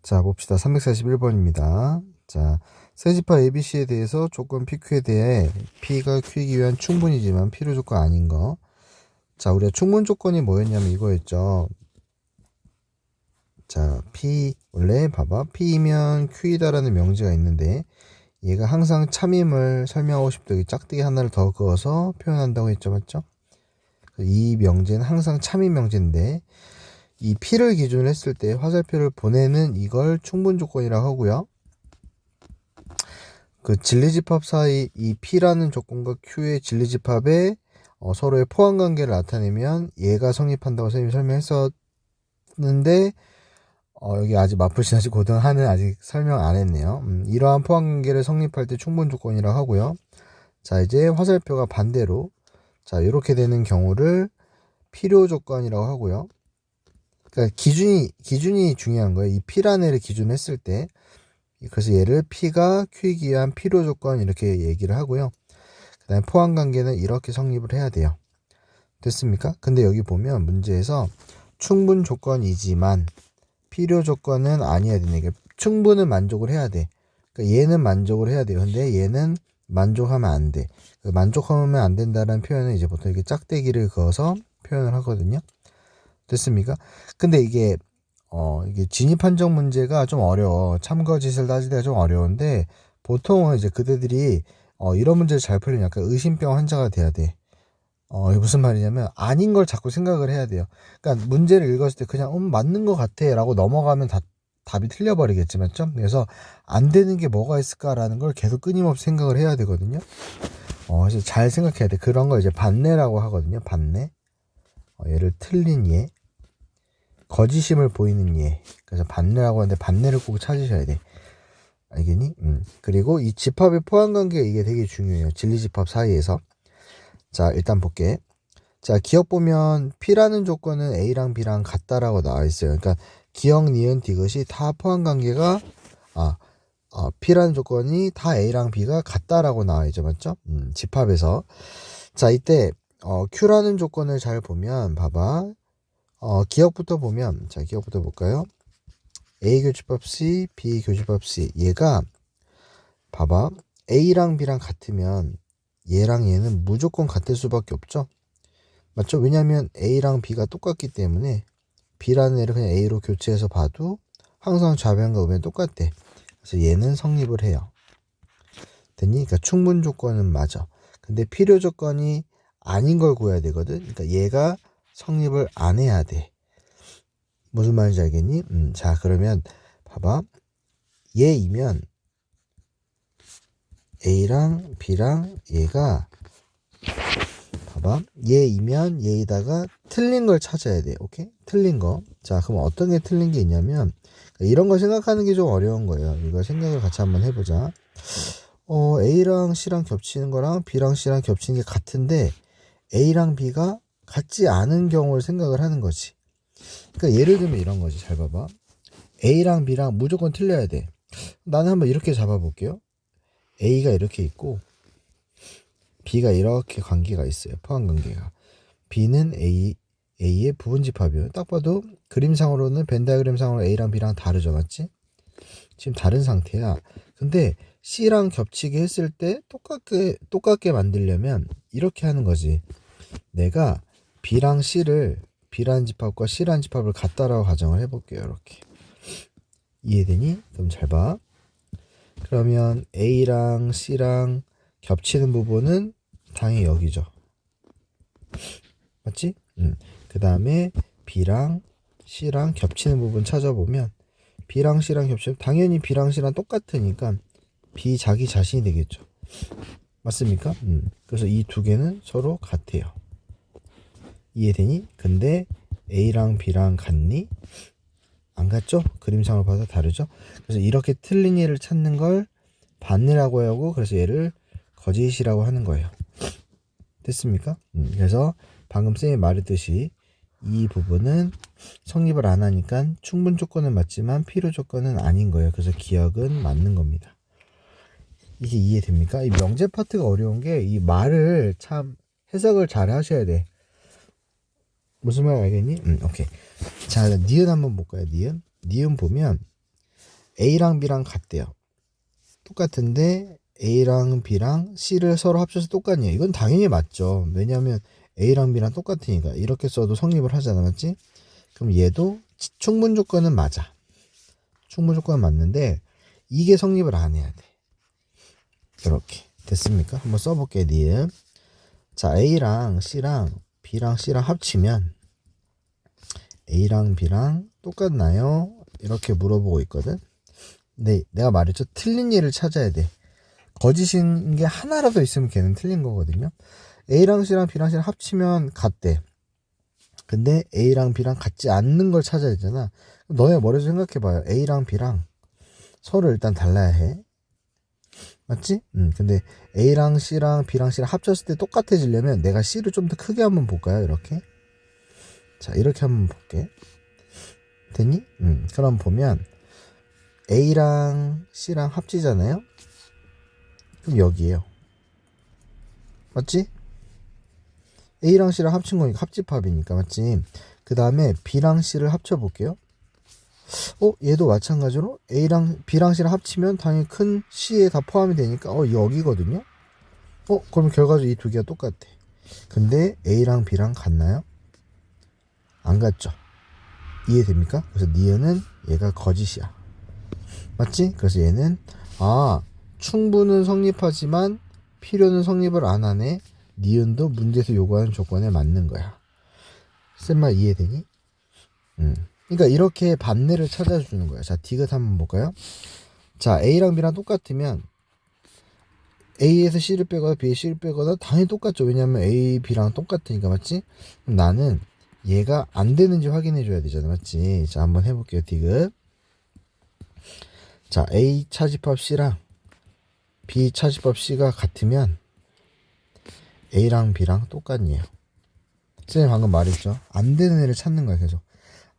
자, 봅시다. 341번입니다. 자, 세지파 ABC에 대해서 조건 PQ에 대해 P가 Q이기 위한 충분이지만 필요 조건 아닌 거. 자, 우리가 충분 조건이 뭐였냐면 이거였죠. 자, P, 원래 봐봐. P이면 Q이다라는 명제가 있는데 얘가 항상 참임을 설명하고 싶다. 여기 짝대기 하나를 더 그어서 표현한다고 했죠. 맞죠? 이 명제는 항상 참임 명제인데 이 P를 기준으로 했을 때 화살표를 보내는 이걸 충분 조건이라고 하고요. 그 진리집합 사이 이 P라는 조건과 Q의 진리집합에 서로의 포함관계를 나타내면 얘가 성립한다고 선생님이 설명했었는데 여기 아직 마플씨나시 고등하는 아직 설명 안 했네요. 이러한 포함관계를 성립할 때 충분 조건이라고 하고요. 자, 이제 화살표가 반대로 자, 이렇게 되는 경우를 필요 조건이라고 하고요. 그러니까 기준이 중요한 거예요. 이 P라는 애를 기준으로 했을 때. 그래서 얘를 P가 Q이기 위한 필요 조건 이렇게 얘기를 하고요. 그 다음에 포함관계는 이렇게 성립을 해야 돼요. 됐습니까? 근데 여기 보면 문제에서 충분 조건이지만 필요 조건은 아니어야 되네. 그러니까 충분은 만족을 해야 돼. 그러니까 얘는 만족을 해야 돼요. 근데 얘는 만족하면 안 돼. 만족하면 안 된다는 표현은 이제 보통 이렇게 짝대기를 그어서 표현을 하거든요. 됐습니까? 근데 이게 진입 판정 문제가 좀 어려워. 참거짓을 따지기가 좀 어려운데 보통은 이제 그대들이 이런 문제를 잘 풀리면 약간 의심병 환자가 돼야 돼. 이게 무슨 말이냐면 아닌 걸 자꾸 생각을 해야 돼요. 그러니까 문제를 읽었을 때 그냥 맞는 것 같아 라고 넘어가면 답이 틀려버리겠지, 맞죠? 그래서 안 되는 게 뭐가 있을까라는 걸 계속 끊임없이 생각을 해야 되거든요. 그래서 잘 생각해야 돼. 그런 걸 이제 반내라고 하거든요. 반내. 얘를 틀린 예. 거짓임을 보이는 예. 그래서 반내라고 하는데 반내를 꼭 찾으셔야 돼. 알겠니? 그리고 이 집합의 포함관계가 이게 되게 중요해요. 진리집합 사이에서. 자, 일단 볼게. 자, 기억 보면 P라는 조건은 A랑 B랑 같다라고 나와 있어요. 그러니까 기억, 니은, 디귿이 다 포함관계가 P라는 조건이 다 A랑 B가 같다라고 나와 있죠. 맞죠? 집합에서. 자, 이때 Q라는 조건을 잘 보면 봐봐. 기억부터 보면 자, 기억부터 볼까요? A 교집합 C, B 교집합 C. 얘가 봐봐. A랑 B랑 같으면 얘랑 얘는 무조건 같을 수밖에 없죠. 맞죠? 왜냐하면 A랑 B가 똑같기 때문에 B라는 애를 그냥 A로 교체해서 봐도 항상 좌변과 우변 똑같대. 그래서 얘는 성립을 해요. 됐니? 그러니까 충분 조건은 맞아. 근데 필요 조건이 아닌 걸 구해야 되거든. 그러니까 얘가 성립을 안 해야 돼. 무슨 말인지 알겠니? 자, 그러면 봐봐. 얘이면 A랑 B랑 얘가 봐봐. 얘이면 얘에다가 틀린 걸 찾아야 돼. 오케이? 틀린 거. 자, 그럼 어떤 게 틀린 게 있냐면 이런 거 생각하는 게 좀 어려운 거예요. 이거 생각을 같이 한번 해보자. A랑 C랑 겹치는 거랑 B랑 C랑 겹치는 게 같은데 A랑 B가 같지 않은 경우를 생각을 하는 거지. 그러니까 예를 들면 이런 거지. 잘 봐봐. A랑 B랑 무조건 틀려야 돼. 나는 한번 이렇게 잡아볼게요. A가 이렇게 있고 B가 이렇게 관계가 있어요. 포함 관계가. B는 A의 부분집합이에요. 딱 봐도 그림상으로는 벤 다이어그램상으로 A랑 B랑 다르죠. 맞지? 지금 다른 상태야. 근데 C랑 겹치게 했을 때 똑같게 만들려면 이렇게 하는 거지. 내가 B랑 C를 B라는 집합과 C라는 집합을 같다라고 가정을 해볼게요. 이렇게. 이해되니? 그럼 잘 봐. 그러면 A랑 C랑 겹치는 부분은 당연히 여기죠. 맞지? 그 다음에 B랑 C랑 겹치는 부분 찾아보면 B랑 C랑 겹치면 당연히 B랑 C랑 똑같으니까 B 자기 자신이 되겠죠. 맞습니까? 그래서 이 두 개는 서로 같아요. 이해되니? 근데 A랑 B랑 같니? 안 같죠? 그림상으로 봐서 다르죠? 그래서 이렇게 틀린 예를 찾는 걸 반내라고 하고 그래서 얘를 거짓이라고 하는 거예요. 됐습니까? 그래서 방금 쌤이 말했듯이 이 부분은 성립을 안 하니까 충분 조건은 맞지만 필요 조건은 아닌 거예요. 그래서 기억은 맞는 겁니다. 이게 이해됩니까? 이 명제 파트가 어려운 게 이 말을 참 해석을 잘 하셔야 돼. 무슨 말 알겠니? 오케이. 자, 니은 한번 볼까요? 니은 보면 A랑 B랑 같대요. 똑같은데 A랑 B랑 C를 서로 합쳐서 똑같냐? 이건 당연히 맞죠. 왜냐하면 A랑 B랑 똑같으니까. 이렇게 써도 성립을 하잖아, 맞지? 그럼 얘도 충분 조건은 맞아. 충분 조건은 맞는데 이게 성립을 안 해야 돼. 이렇게 됐습니까? 한번 써볼게. 니은. 자, A랑 C랑 B랑 C랑 합치면 A랑 B랑 똑같나요? 이렇게 물어보고 있거든. 근데 내가 말했죠. 틀린 예를 찾아야 돼. 거짓인 게 하나라도 있으면 걔는 틀린 거거든요. A랑 C랑 B랑 C랑 합치면 같대. 근데 A랑 B랑 같지 않는 걸 찾아야 되잖아. 너네 머리에서 생각해봐요. A랑 B랑 서로 일단 달라야 해. 맞지? 근데 A랑 C랑 B랑 C랑 합쳤을 때 똑같아지려면 내가 C를 좀 더 크게 한번 볼까요? 이렇게. 자, 이렇게 한번 볼게. 됐니? 그럼 보면 A랑 C랑 합치잖아요. 그럼 여기에요. 맞지? A랑 C랑 합친 거니까 합집합이니까 맞지? 그 다음에 B랑 C를 합쳐볼게요. 얘도 마찬가지로 A랑 B랑 C랑 합치면 당연히 큰 C에 다 포함이 되니까 여기거든요. 그럼 결과적으로 이 두 개가 똑같아. 근데 A랑 B랑 같나요? 안 같죠? 이해됩니까? 그래서 니은은 얘가 거짓이야. 맞지? 그래서 얘는 충분은 성립하지만 필요는 성립을 안 하네. 니은도 문제에서 요구하는 조건에 맞는 거야. 쓴 말 이해되니? 그러니까 이렇게 반대를 찾아주는 거야. 자, 디귿 한번 볼까요? 자, A랑 B랑 똑같으면 A에서 C를 빼거나 B에서 C를 빼거나 당연히 똑같죠. 왜냐하면 A, B랑 똑같으니까 맞지? 그럼 나는 얘가 안 되는지 확인해 줘야 되잖아. 맞지? 자, 한번 해볼게요. 디귿. 자, A 차집합 C랑 B 차집합 C가 같으면 A랑 B랑 똑같네요. 선생님 방금 말했죠. 안 되는 애를 찾는 거야, 계속.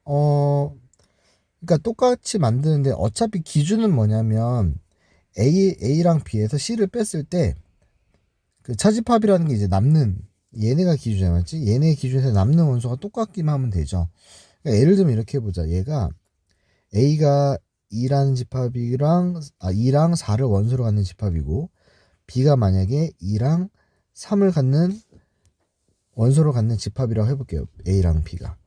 그러니까 똑같이 만드는데 어차피 기준은 뭐냐면 A랑 B에서 C를 뺐을 때 그 차집합이라는 게 이제 남는 얘네가 기준이야, 맞지? 얘네 기준에서 남는 원소가 똑같기만 하면 되죠. 그러니까 예를 들면 이렇게 해보자. 얘가 A가 2라는 집합이랑 2랑 4를 원소로 갖는 집합이고 B가 만약에 2랑 3을 갖는 원소로 갖는 집합이라고 해볼게요. A랑 B가.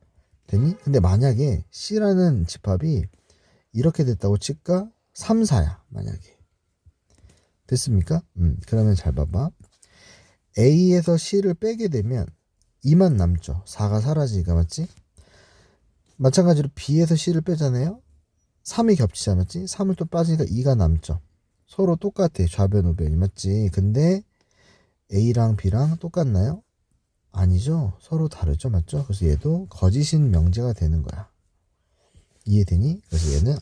됐니? 근데 만약에 C라는 집합이 이렇게 됐다고 칠까? 3, 4야. 만약에. 됐습니까? 그러면 잘 봐봐. A에서 C를 빼게 되면 2만 남죠. 4가 사라지니까 맞지? 마찬가지로 B에서 C를 빼잖아요. 3이 겹치자 맞지? 3을 또 빠지니까 2가 남죠. 서로 똑같아. 좌변 우변이 맞지? 근데 A랑 B랑 똑같나요? 아니죠. 서로 다르죠. 맞죠? 그래서 얘도 거짓인 명제가 되는 거야. 이해되니? 그래서 얘는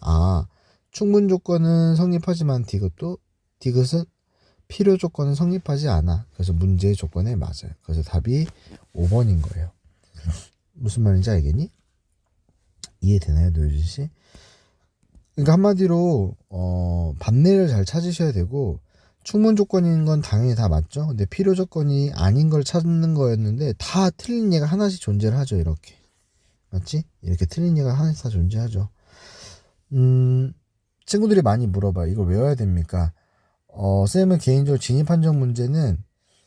충분 조건은 성립하지만 디귿은 필요 조건은 성립하지 않아. 그래서 문제의 조건에 맞아요. 그래서 답이 5번인 거예요. 무슨 말인지 알겠니? 이해되나요, 노유진 씨? 그러니까 한마디로 반대를 잘 찾으셔야 되고 충분 조건인 건 당연히 다 맞죠. 근데 필요 조건이 아닌 걸 찾는 거였는데 다 틀린 예가 하나씩 존재를 하죠. 이렇게 맞지? 이렇게 틀린 예가 하나씩 다 존재하죠. 친구들이 많이 물어봐. 이걸 외워야 됩니까? 쌤은 개인적으로 진입 판정 문제는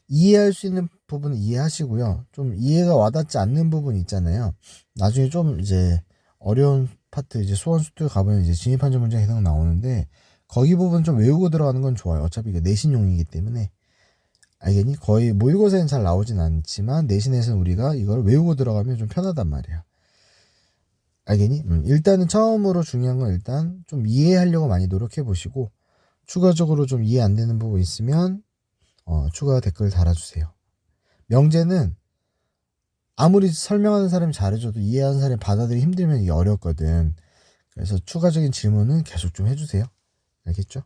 이해할 수 있는 부분은 이해하시고요. 좀 이해가 와닿지 않는 부분 있잖아요. 나중에 좀 이제 어려운 파트 이제 수원 수투 가보면 이제 진입 판정 문제 해석 나오는데 거기 부분 좀 외우고 들어가는 건 좋아요. 어차피 이게 내신용이기 때문에. 알겠니? 거의 모의고사에는 잘 나오진 않지만 내신에서는 우리가 이걸 외우고 들어가면 좀 편하단 말이야. 알겠니? 일단은 처음으로 중요한 건 일단 좀 이해하려고 많이 노력해 보시고 추가적으로 좀 이해 안 되는 부분 있으면 추가 댓글 달아주세요. 명제는 아무리 설명하는 사람이 잘해줘도 이해하는 사람이 받아들이기 힘들면 이게 어렵거든. 그래서 추가적인 질문은 계속 좀 해주세요. 알겠죠?